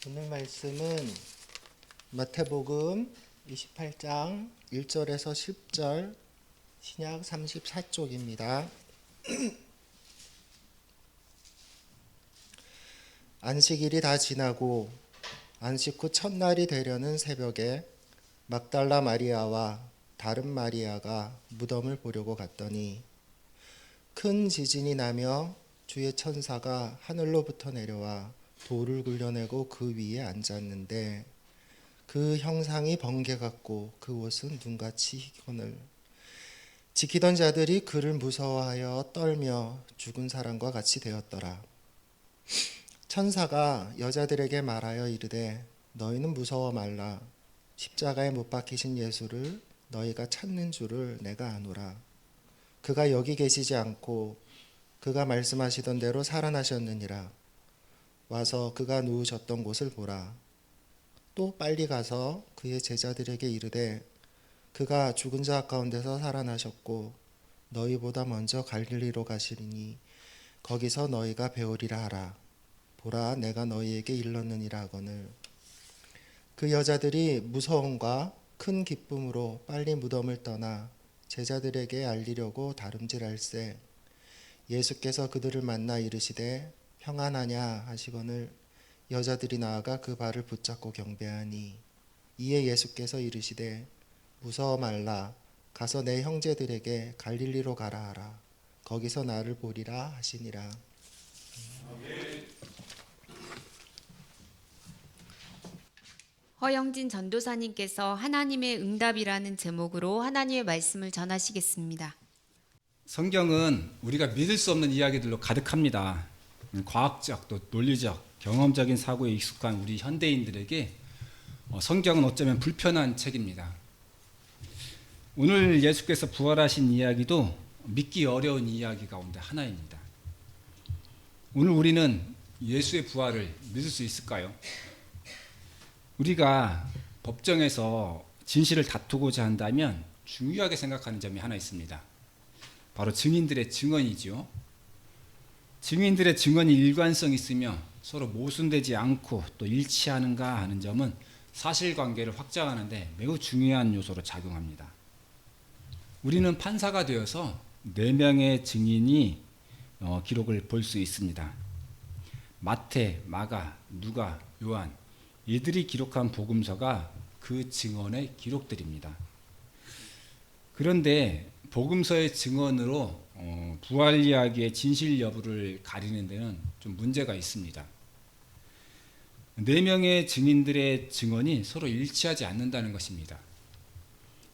오늘 말씀은 마태복음 28장 1절에서 10절 신약 34쪽입니다. 안식일이 다 지나고 안식 후 첫날이 되려는 새벽에 막달라 마리아와 다른 마리아가 무덤을 보려고 갔더니 큰 지진이 나며 주의 천사가 하늘로부터 내려와 돌을 굴려내고 그 위에 앉았는데 그 형상이 번개 같고 그 옷은 눈같이 희건을 지키던 자들이 그를 무서워하여 떨며 죽은 사람과 같이 되었더라. 천사가 여자들에게 말하여 이르되 너희는 무서워 말라. 십자가에 못 박히신 예수를 너희가 찾는 줄을 내가 아노라. 그가 여기 계시지 않고 그가 말씀하시던 대로 살아나셨느니라. 와서 그가 누우셨던 곳을 보라. 또 빨리 가서 그의 제자들에게 이르되 그가 죽은 자 가운데서 살아나셨고 너희보다 먼저 갈릴리로 가시리니 거기서 너희가 배우리라 하라. 보라, 내가 너희에게 일렀느니라 하거늘. 그 여자들이 무서움과 큰 기쁨으로 빨리 무덤을 떠나 제자들에게 알리려고 다름질할세 예수께서 그들을 만나 이르시되 평안하냐 하시거늘 여자들이 나아가 그 발을 붙잡고 경배하니 이에 예수께서 이르시되 무서워 말라. 가서 내 형제들에게 갈릴리로 가라 하라. 거기서 나를 보리라 하시니라. 허영진 전도사님께서 하나님의 응답이라는 제목으로 하나님의 말씀을 전하시겠습니다. 성경은 우리가 믿을 수 없는 이야기들로 가득합니다. 과학적 또 논리적 경험적인 사고에 익숙한 우리 현대인들에게 성경은 어쩌면 불편한 책입니다. 오늘 예수께서 부활하신 이야기도 믿기 어려운 이야기 가운데 하나입니다. 오늘 우리는 예수의 부활을 믿을 수 있을까요? 우리가 법정에서 진실을 다투고자 한다면 중요하게 생각하는 점이 하나 있습니다. 바로 증인들의 증언이죠. 증인들의 증언이 일관성 있으며 서로 모순되지 않고 또 일치하는가 하는 점은 사실관계를 확정하는데 매우 중요한 요소로 작용합니다. 우리는 판사가 되어서 4명의 증인이 기록을 볼 수 있습니다. 마태, 마가, 누가, 요한 이들이 기록한 복음서가 그 증언의 기록들입니다. 그런데 복음서의 증언으로 부활 이야기의 진실 여부를 가리는 데는 좀 문제가 있습니다. 4명의 증인들의 증언이 서로 일치하지 않는다는 것입니다.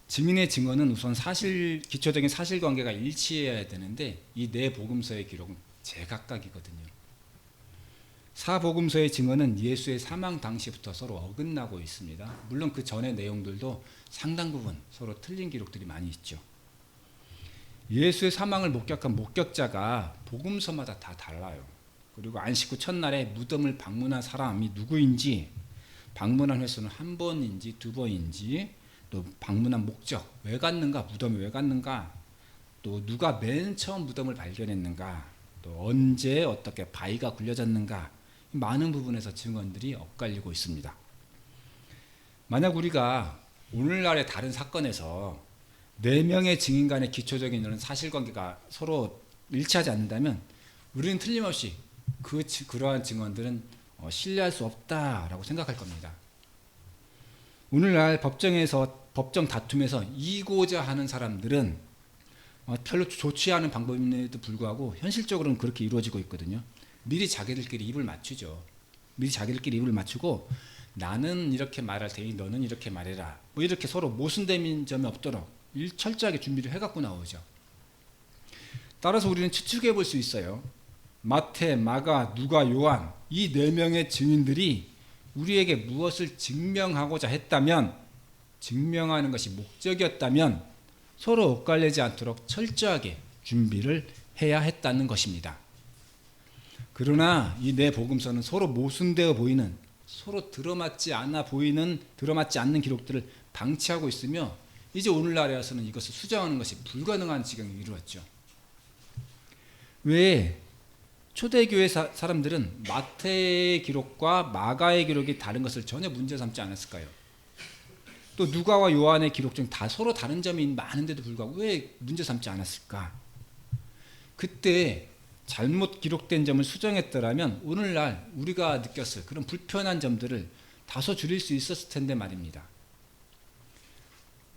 증인의 증언은 우선 기초적인 사실관계가 일치해야 되는데 이 4복음서의 기록은 제각각이거든요. 사복음서의 증언은 예수의 사망 당시부터 서로 어긋나고 있습니다. 물론 그 전의 내용들도 상당 부분 서로 틀린 기록들이 많이 있죠. 예수의 사망을 목격한 목격자가 복음서마다 다 달라요. 그리고 안식 후 첫날에 무덤을 방문한 사람이 누구인지, 방문한 횟수는 1번인지 2번인지, 또 방문한 목적, 왜 갔는가, 무덤에 왜 갔는가, 또 누가 맨 처음 무덤을 발견했는가, 또 언제 어떻게 바위가 굴려졌는가, 많은 부분에서 증언들이 엇갈리고 있습니다. 만약 우리가 오늘날의 다른 사건에서 4명의 증인 간의 기초적인 이런 사실관계가 서로 일치하지 않는다면 우리는 틀림없이 그러한 증언들은 신뢰할 수 없다라고 생각할 겁니다. 오늘날 법정 다툼에서 이기고자 하는 사람들은 별로 좋지 않은 방법임에도 불구하고 현실적으로는 그렇게 이루어지고 있거든요. 미리 자기들끼리 입을 맞추죠. 미리 자기들끼리 입을 맞추고 나는 이렇게 말할 테니 너는 이렇게 말해라. 이렇게 서로 모순되는 점이 없도록 철저하게 준비를 해갖고 나오죠. 따라서 우리는 추측해 볼 수 있어요. 마태, 마가, 누가, 요한 이 4명의 증인들이 우리에게 무엇을 증명하고자 했다면, 증명하는 것이 목적이었다면 서로 엇갈리지 않도록 철저하게 준비를 해야 했다는 것입니다. 그러나 이 4복음서는 서로 모순되어 보이는, 서로 들어맞지 않는 기록들을 방치하고 있으며 이제 오늘날에서는 이것을 수정하는 것이 불가능한 지경에 이르렀죠. 왜 초대교회 사람들은 마태의 기록과 마가의 기록이 다른 것을 전혀 문제 삼지 않았을까요? 또 누가와 요한의 기록 중 다 서로 다른 점이 많은데도 불구하고 왜 문제 삼지 않았을까? 그때 잘못 기록된 점을 수정했더라면 오늘날 우리가 느꼈을 그런 불편한 점들을 다소 줄일 수 있었을 텐데 말입니다.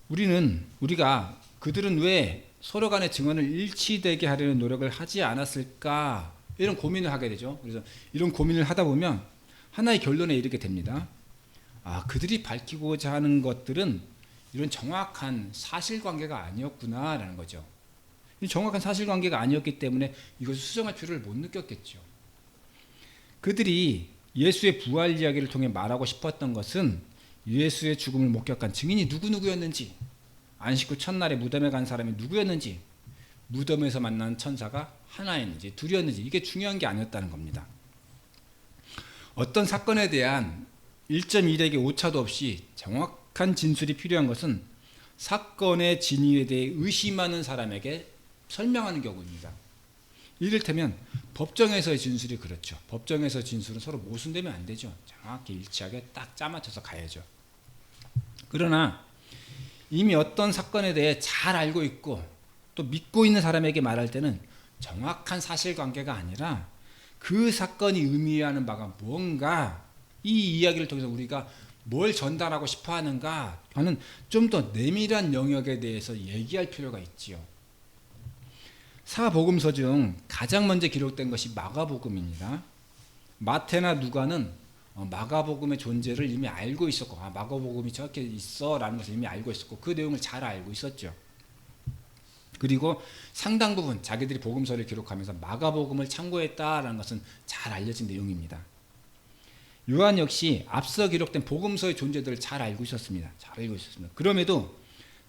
우리가 그들은 왜 서로 간의 증언을 일치되게 하려는 노력을 하지 않았을까? 이런 고민을 하게 되죠. 그래서 이런 고민을 하다 보면 하나의 결론에 이르게 됩니다. 그들이 밝히고자 하는 것들은 이런 정확한 사실관계가 아니었구나라는 거죠. 정확한 사실관계가 아니었기 때문에 이것을 수정할 필요를 못 느꼈겠죠. 그들이 예수의 부활 이야기를 통해 말하고 싶었던 것은 예수의 죽음을 목격한 증인이 누구누구였는지, 안식 후 첫날에 무덤에 간 사람이 누구였는지, 무덤에서 만난 천사가 하나였는지 둘이었는지, 이게 중요한 게 아니었다는 겁니다. 어떤 사건에 대한 1.1에게 오차도 없이 정확한 진술이 필요한 것은 사건의 진위에 대해 의심하는 사람에게 설명하는 경우입니다. 이를테면 법정에서의 진술이 그렇죠. 법정에서 진술은 서로 모순되면 안 되죠. 정확히 일치하게 딱 짜맞춰서 가야죠. 그러나 이미 어떤 사건에 대해 잘 알고 있고 또 믿고 있는 사람에게 말할 때는 정확한 사실관계가 아니라 그 사건이 의미하는 바가 뭔가, 이 이야기를 통해서 우리가 뭘 전달하고 싶어 하는가 하는 좀 더 내밀한 영역에 대해서 얘기할 필요가 있지요. 사복음서 중 가장 먼저 기록된 것이 마가복음입니다. 마태나 누가는 마가복음의 존재를 이미 알고 있었고, 마가복음이 저렇게 있어 라는 것을 이미 알고 있었고, 그 내용을 잘 알고 있었죠. 그리고 상당 부분 자기들이 복음서를 기록하면서 마가복음을 참고했다라는 것은 잘 알려진 내용입니다. 요한 역시 앞서 기록된 복음서의 존재들을 잘 알고 있었습니다. 그럼에도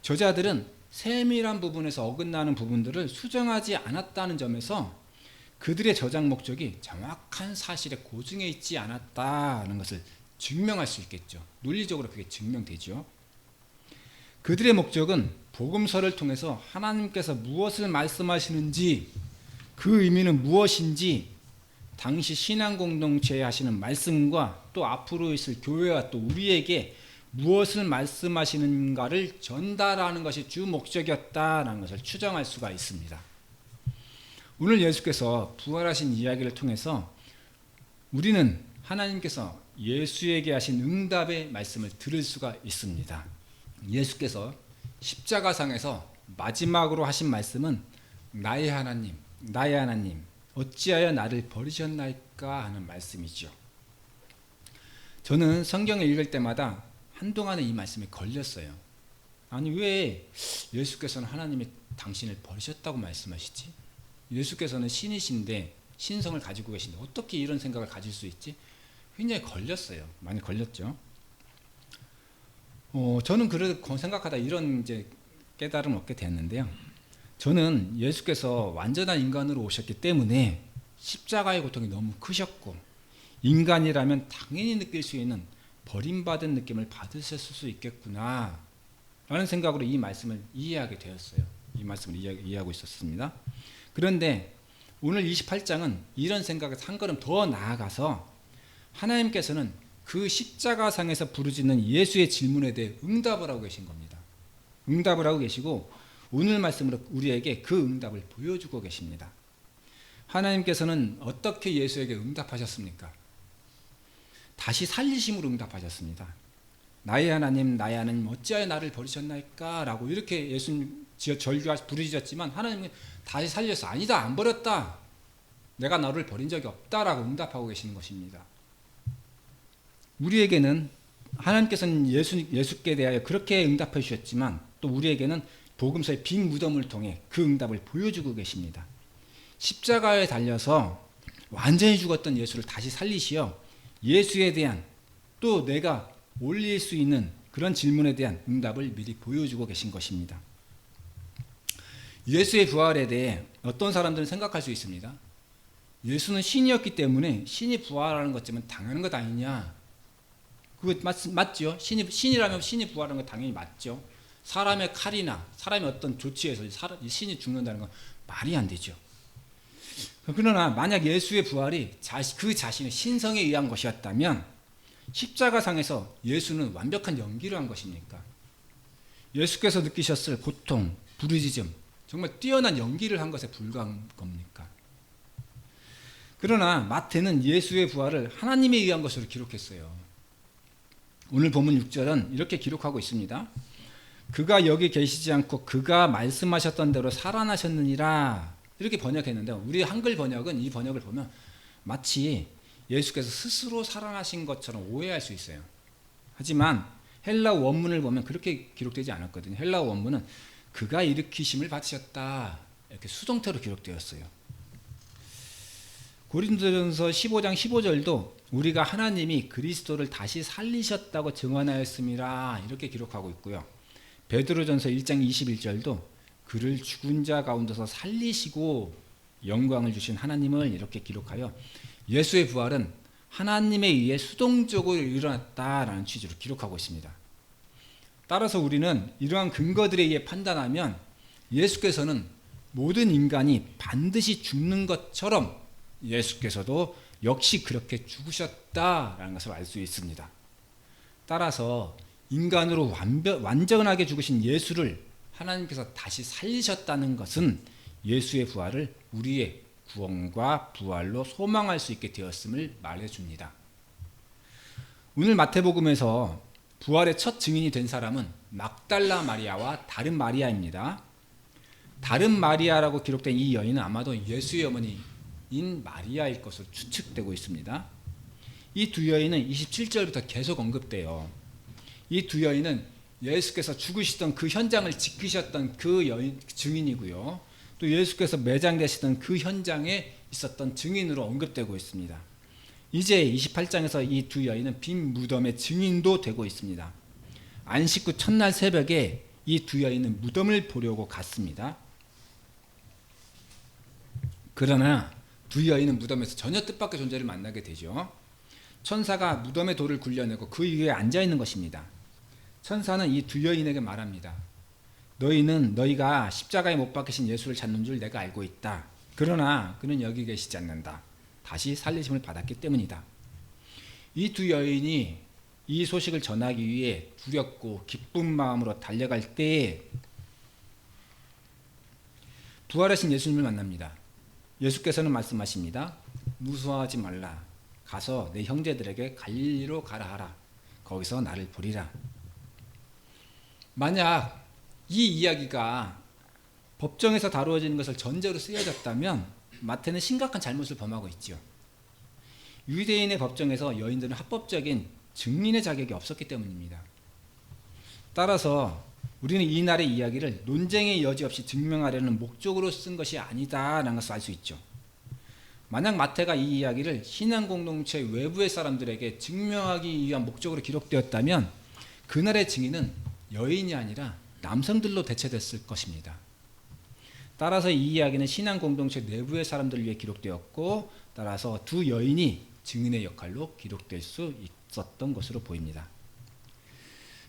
저자들은 세밀한 부분에서 어긋나는 부분들을 수정하지 않았다는 점에서 그들의 저작 목적이 정확한 사실에 고증해 있지 않았다는 것을 증명할 수 있겠죠. 논리적으로 그게 증명되죠. 그들의 목적은 복음서를 통해서 하나님께서 무엇을 말씀하시는지, 그 의미는 무엇인지, 당시 신앙 공동체에 하시는 말씀과 또 앞으로 있을 교회와 또 우리에게 무엇을 말씀하시는가를 전달하는 것이 주 목적이었다라는 것을 추정할 수가 있습니다. 오늘 예수께서 부활하신 이야기를 통해서 우리는 하나님께서 예수에게 하신 응답의 말씀을 들을 수가 있습니다. 예수께서 십자가상에서 마지막으로 하신 말씀은 나의 하나님, 나의 하나님, 어찌하여 나를 버리셨나이까 하는 말씀이죠. 저는 성경을 읽을 때마다 한동안은 이 말씀에 걸렸어요. 아니, 왜 예수께서는 하나님이 당신을 버리셨다고 말씀하시지? 예수께서는 신이신데, 신성을 가지고 계신데 어떻게 이런 생각을 가질 수 있지? 굉장히 걸렸어요. 많이 걸렸죠. 저는 그렇게 생각하다 이런 이제 깨달음을 얻게 되었는데요. 저는 예수께서 완전한 인간으로 오셨기 때문에 십자가의 고통이 너무 크셨고, 인간이라면 당연히 느낄 수 있는 버림받은 느낌을 받으셨을 수 있겠구나 라는 생각으로 이 말씀을 이해하게 되었어요. 이 말씀을 이해하고 있었습니다. 그런데 오늘 28장은 이런 생각에서 한 걸음 더 나아가서 하나님께서는 그 십자가상에서 부르짖는 예수의 질문에 대해 응답을 하고 계신 겁니다. 응답을 하고 계시고 오늘 말씀으로 우리에게 그 응답을 보여주고 계십니다. 하나님께서는 어떻게 예수에게 응답하셨습니까? 다시 살리심으로 응답하셨습니다. 나의 하나님, 나의 하나님, 어찌하여 나를 버리셨나이까? 라고 이렇게 예수님 부르짖었지만 하나님은 다시 살려서 아니다, 안 버렸다. 내가 너를 버린 적이 없다라고 응답하고 계시는 것입니다. 우리에게는 하나님께서는 예수께 대하여 그렇게 응답해 주셨지만 또 우리에게는 복음서의 빈 무덤을 통해 그 응답을 보여주고 계십니다. 십자가에 달려서 완전히 죽었던 예수를 다시 살리시어 예수에 대한 또 내가 올릴 수 있는 그런 질문에 대한 응답을 미리 보여주고 계신 것입니다. 예수의 부활에 대해 어떤 사람들은 생각할 수 있습니다. 예수는 신이었기 때문에 신이 부활하는 것쯤은 당연한 것 아니냐. 그거 맞죠? 신이라면 신이 부활하는 건 당연히 맞죠. 사람의 칼이나 사람의 어떤 조치에서 신이 죽는다는 건 말이 안 되죠. 그러나 만약 예수의 부활이 그 자신의 신성에 의한 것이었다면 십자가상에서 예수는 완벽한 연기를 한 것입니까? 예수께서 느끼셨을 고통, 부르짖음, 정말 뛰어난 연기를 한 것에 불과한 겁니까? 그러나 마태는 예수의 부활을 하나님에 의한 것으로 기록했어요. 오늘 본문 6절은 이렇게 기록하고 있습니다. 그가 여기 계시지 않고 그가 말씀하셨던 대로 살아나셨느니라, 이렇게 번역했는데 우리 한글 번역은 이 번역을 보면 마치 예수께서 스스로 살아나신 것처럼 오해할 수 있어요. 하지만 헬라 원문을 보면 그렇게 기록되지 않았거든요. 헬라 원문은 그가 일으키심을 받으셨다, 이렇게 수동태로 기록되었어요. 고린도전서 15장 15절도 우리가 하나님이 그리스도를 다시 살리셨다고 증언하였음이라, 이렇게 기록하고 있고요. 베드로전서 1장 21절도 그를 죽은 자 가운데서 살리시고 영광을 주신 하나님을 이렇게 기록하여 예수의 부활은 하나님에 의해 수동적으로 일어났다라는 취지로 기록하고 있습니다. 따라서 우리는 이러한 근거들에 의해 판단하면 예수께서는 모든 인간이 반드시 죽는 것처럼 예수께서도 역시 그렇게 죽으셨다라는 것을 알 수 있습니다. 따라서 인간으로 완전하게 죽으신 예수를 하나님께서 다시 살리셨다는 것은 예수의 부활을 우리의 구원과 부활로 소망할 수 있게 되었음을 말해줍니다. 오늘 마태복음에서 부활의 첫 증인이 된 사람은 막달라 마리아와 다른 마리아입니다. 다른 마리아라고 기록된 이 여인은 아마도 예수의 어머니인 마리아일 것으로 추측되고 있습니다. 이 두 여인은 27절부터 계속 언급돼요. 이 두 여인은 예수께서 죽으시던 그 현장을 지키셨던 그 여인 증인이고요. 또 예수께서 매장되시던 그 현장에 있었던 증인으로 언급되고 있습니다. 이제 28장에서 이 두 여인은 빈 무덤의 증인도 되고 있습니다. 안식 후 첫날 새벽에 이 두 여인은 무덤을 보려고 갔습니다. 그러나 두 여인은 무덤에서 전혀 뜻밖의 존재를 만나게 되죠. 천사가 무덤의 돌을 굴려내고 그 위에 앉아 있는 것입니다. 천사는 이 두 여인에게 말합니다. 너희는 너희가 십자가에 못 박히신 예수를 찾는 줄 내가 알고 있다. 그러나 그는 여기 계시지 않는다. 다시 살리심을 받았기 때문이다. 이 두 여인이 이 소식을 전하기 위해 두렵고 기쁜 마음으로 달려갈 때에 부활하신 예수님을 만납니다. 예수께서는 말씀하십니다. 무서워하지 말라. 가서 내 형제들에게 갈릴리로 가라 하라. 거기서 나를 보리라. 만약 이 이야기가 법정에서 다루어지는 것을 전제로 쓰여졌다면 마태는 심각한 잘못을 범하고 있죠. 유대인의 법정에서 여인들은 합법적인 증인의 자격이 없었기 때문입니다. 따라서 우리는 이날의 이야기를 논쟁의 여지 없이 증명하려는 목적으로 쓴 것이 아니다라는 것을 알 수 있죠. 만약 마태가 이 이야기를 신앙 공동체 외부의 사람들에게 증명하기 위한 목적으로 기록되었다면 그날의 증인은 여인이 아니라 남성들로 대체됐을 것입니다. 따라서 이 이야기는 신앙 공동체 내부의 사람들을 위해 기록되었고, 따라서 두 여인이 증인의 역할로 기록될 수 있었던 것으로 보입니다.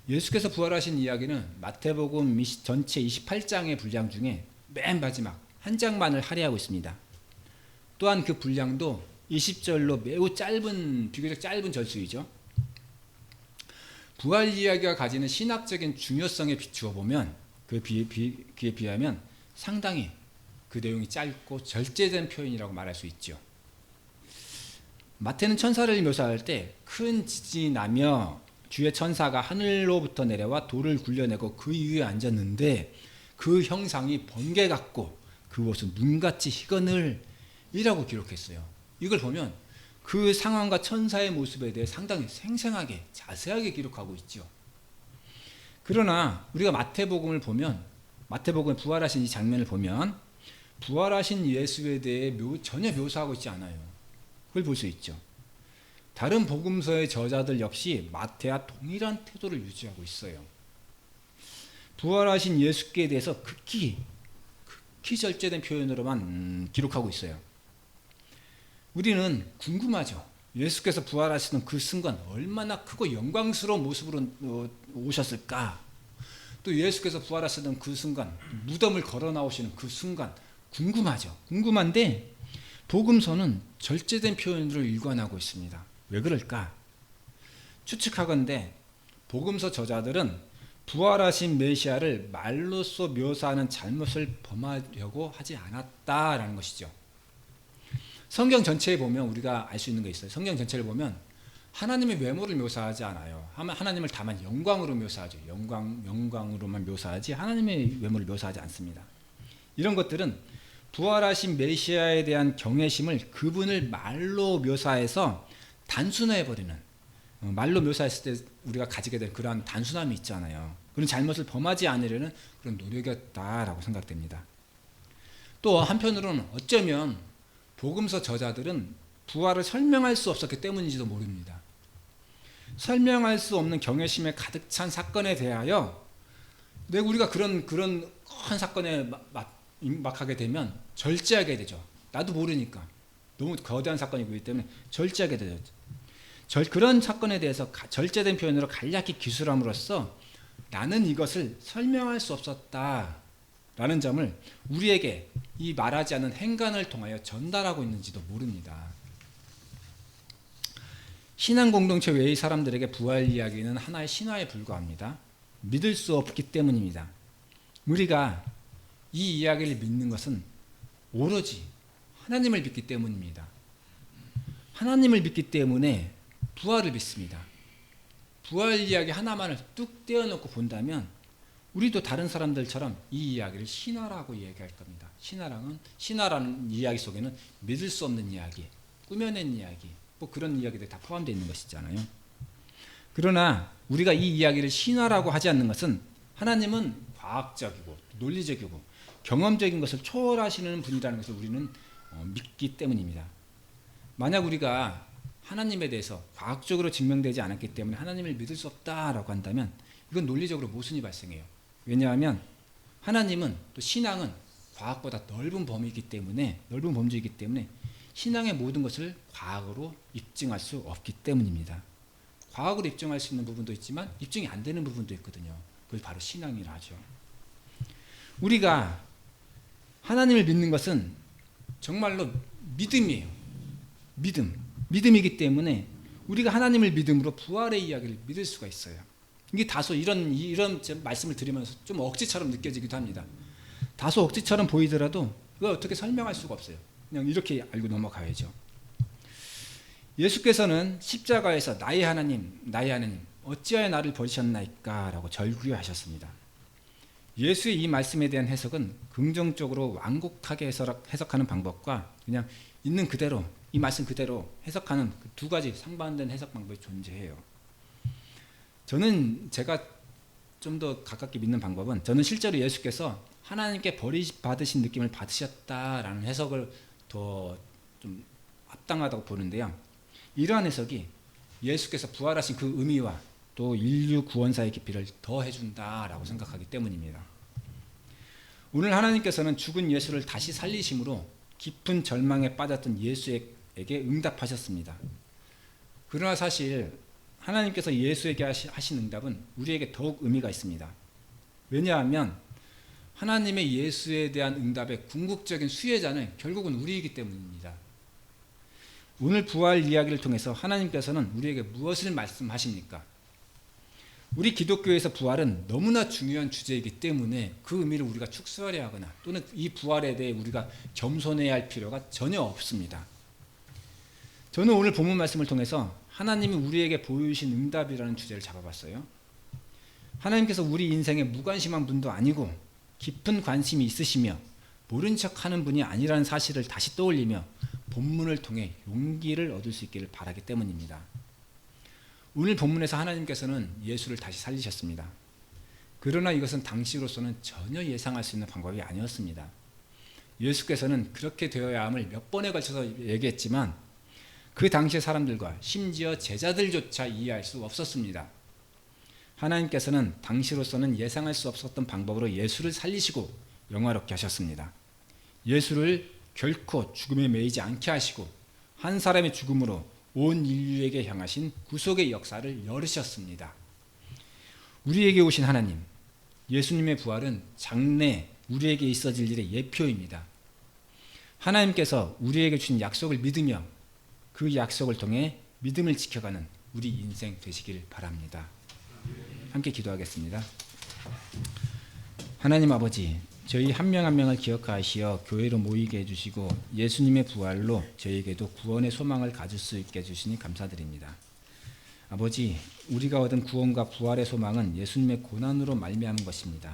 예수께서 부활하신 이야기는 마태복음 전체 28장의 분량 중에 맨 마지막 한 장만을 할애하고 있습니다. 또한 그 분량도 20절로 매우 비교적 짧은 절수이죠. 부활 이야기가 가지는 신학적인 중요성에 비추어 보면 그에 비하면 상당히 그 내용이 짧고 절제된 표현이라고 말할 수 있죠. 마태는 천사를 묘사할 때 큰 지진이 나며 주의 천사가 하늘로부터 내려와 돌을 굴려내고 그 위에 앉았는데 그 형상이 번개 같고 그 옷은 눈같이 희건을이라고 기록했어요. 이걸 보면 그 상황과 천사의 모습에 대해 상당히 생생하게 자세하게 기록하고 있죠. 그러나 우리가 마태복음을 보면, 마태복음에 부활하신 이 장면을 보면 부활하신 예수에 대해 전혀 묘사하고 있지 않아요. 그걸 볼 수 있죠. 다른 복음서의 저자들 역시 마태와 동일한 태도를 유지하고 있어요. 부활하신 예수께 대해서 극히 절제된 표현으로만 기록하고 있어요. 우리는 궁금하죠. 예수께서 부활하시는 그 순간 얼마나 크고 영광스러운 모습으로 오셨을까? 또 예수께서 부활하시는 그 순간, 무덤을 걸어 나오시는 그 순간 궁금하죠. 궁금한데 복음서는 절제된 표현으로 일관하고 있습니다. 왜 그럴까? 추측하건대 복음서 저자들은 부활하신 메시아를 말로써 묘사하는 잘못을 범하려고 하지 않았다라는 것이죠. 성경 전체에 보면 우리가 알 수 있는 게 있어요. 성경 전체를 보면 하나님의 외모를 묘사하지 않아요. 하나님을 다만 영광으로 묘사하죠. 영광으로만 묘사하지 하나님의 외모를 묘사하지 않습니다. 이런 것들은 부활하신 메시아에 대한 경외심을 그분을 말로 묘사해서 단순화해버리는, 말로 묘사했을 때 우리가 가지게 될 그러한 단순함이 있잖아요. 그런 잘못을 범하지 않으려는 그런 노력이었다라고 생각됩니다. 또 한편으로는 어쩌면 복음서 저자들은 부활을 설명할 수 없었기 때문인지도 모릅니다. 설명할 수 없는 경외심에 가득 찬 사건에 대하여 우리가 그런 큰 사건에 임박하게 되면 절제하게 되죠. 나도 모르니까. 너무 거대한 사건이기 때문에 절제하게 되죠. 그런 사건에 대해서 절제된 표현으로 간략히 기술함으로써 나는 이것을 설명할 수 없었다라는 점을 우리에게 이 말하지 않은 행간을 통하여 전달하고 있는지도 모릅니다. 신앙 공동체 외의 사람들에게 부활 이야기는 하나의 신화에 불과합니다. 믿을 수 없기 때문입니다. 우리가 이 이야기를 믿는 것은 오로지 하나님을 믿기 때문입니다. 하나님을 믿기 때문에 부활을 믿습니다. 부활 이야기 하나만을 뚝 떼어놓고 본다면 우리도 다른 사람들처럼 이 이야기를 신화라고 얘기할 겁니다. 신화라는 이야기 속에는 믿을 수 없는 이야기, 꾸며낸 이야기, 뭐 그런 이야기들이 다 포함되어 있는 것이잖아요. 그러나 우리가 이 이야기를 신화라고 하지 않는 것은 하나님은 과학적이고 논리적이고 경험적인 것을 초월하시는 분이라는 것을 우리는 믿기 때문입니다. 만약 우리가 하나님에 대해서 과학적으로 증명되지 않았기 때문에 하나님을 믿을 수 없다라고 한다면 이건 논리적으로 모순이 발생해요. 왜냐하면 하나님은 또 신앙은 과학보다 넓은 범위이기 때문에 넓은 범주이기 때문에 신앙의 모든 것을 과학으로 입증할 수 없기 때문입니다. 과학으로 입증할 수 있는 부분도 있지만 입증이 안 되는 부분도 있거든요. 그걸 바로 신앙이라 하죠. 우리가 하나님을 믿는 것은 정말로 믿음이에요. 믿음이기 때문에 우리가 하나님을 믿음으로 부활의 이야기를 믿을 수가 있어요. 이게 다소 이런 말씀을 드리면서 좀 억지처럼 느껴지기도 합니다. 다소 억지처럼 보이더라도 그걸 어떻게 설명할 수가 없어요. 그냥 이렇게 알고 넘어가야죠. 예수께서는 십자가에서 나의 하나님 어찌하여 나를 버리셨나이까 라고 절규하셨습니다. 예수의 이 말씀에 대한 해석은 긍정적으로 완곡하게 해석하는 방법과 그냥 있는 그대로 이 말씀 그대로 해석하는 그 두 가지 상반된 해석 방법이 존재해요. 제가 좀 더 가깝게 믿는 방법은 저는 실제로 예수께서 하나님께 버림받으신 느낌을 받으셨다라는 해석을 더 좀 합당하다고 보는데요. 이러한 해석이 예수께서 부활하신 그 의미와 또 인류 구원사의 깊이를 더해준다라고 생각하기 때문입니다. 오늘 하나님께서는 죽은 예수를 다시 살리심으로 깊은 절망에 빠졌던 예수에게 응답하셨습니다. 그러나 사실 하나님께서 예수에게 하신 응답은 우리에게 더욱 의미가 있습니다. 왜냐하면 하나님의 예수에 대한 응답의 궁극적인 수혜자는 결국은 우리이기 때문입니다. 오늘 부활 이야기를 통해서 하나님께서는 우리에게 무엇을 말씀하십니까? 우리 기독교에서 부활은 너무나 중요한 주제이기 때문에 그 의미를 우리가 축소하려 하거나 또는 이 부활에 대해 우리가 겸손해야 할 필요가 전혀 없습니다. 저는 오늘 본문 말씀을 통해서 하나님이 우리에게 보여주신 응답이라는 주제를 잡아봤어요. 하나님께서 우리 인생에 무관심한 분도 아니고 깊은 관심이 있으시며 모른 척하는 분이 아니라는 사실을 다시 떠올리며 본문을 통해 용기를 얻을 수 있기를 바라기 때문입니다. 오늘 본문에서 하나님께서는 예수를 다시 살리셨습니다. 그러나 이것은 당시로서는 전혀 예상할 수 있는 방법이 아니었습니다. 예수께서는 그렇게 되어야 함을 몇 번에 걸쳐서 얘기했지만 그 당시의 사람들과 심지어 제자들조차 이해할 수 없었습니다. 하나님께서는 당시로서는 예상할 수 없었던 방법으로 예수를 살리시고 영화롭게 하셨습니다. 예수를 결코 죽음에 매이지 않게 하시고 한 사람의 죽음으로 온 인류에게 향하신 구속의 역사를 열으셨습니다. 우리에게 오신 하나님, 예수님의 부활은 장래 우리에게 있어질 일의 예표입니다. 하나님께서 우리에게 주신 약속을 믿으며 그 약속을 통해 믿음을 지켜가는 우리 인생 되시길 바랍니다. 함께 기도하겠습니다. 하나님 아버지, 저희 한 명 한 명을 기억하시어 교회로 모이게 해주시고 예수님의 부활로 저희에게도 구원의 소망을 가질 수 있게 해주시니 감사드립니다. 아버지, 우리가 얻은 구원과 부활의 소망은 예수님의 고난으로 말미암은 것입니다.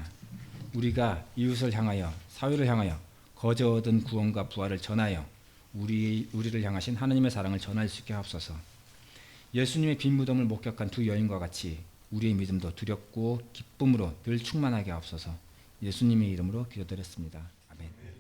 우리가 이웃을 향하여 사회를 향하여 거저 얻은 구원과 부활을 전하여 우리를 향하신 하나님의 사랑을 전할 수 있게 하옵소서. 예수님의 빈 무덤을 목격한 두 여인과 같이 우리의 믿음도 두렵고 기쁨으로 늘 충만하게 하옵소서. 예수님의 이름으로 기도드렸습니다. 아멘.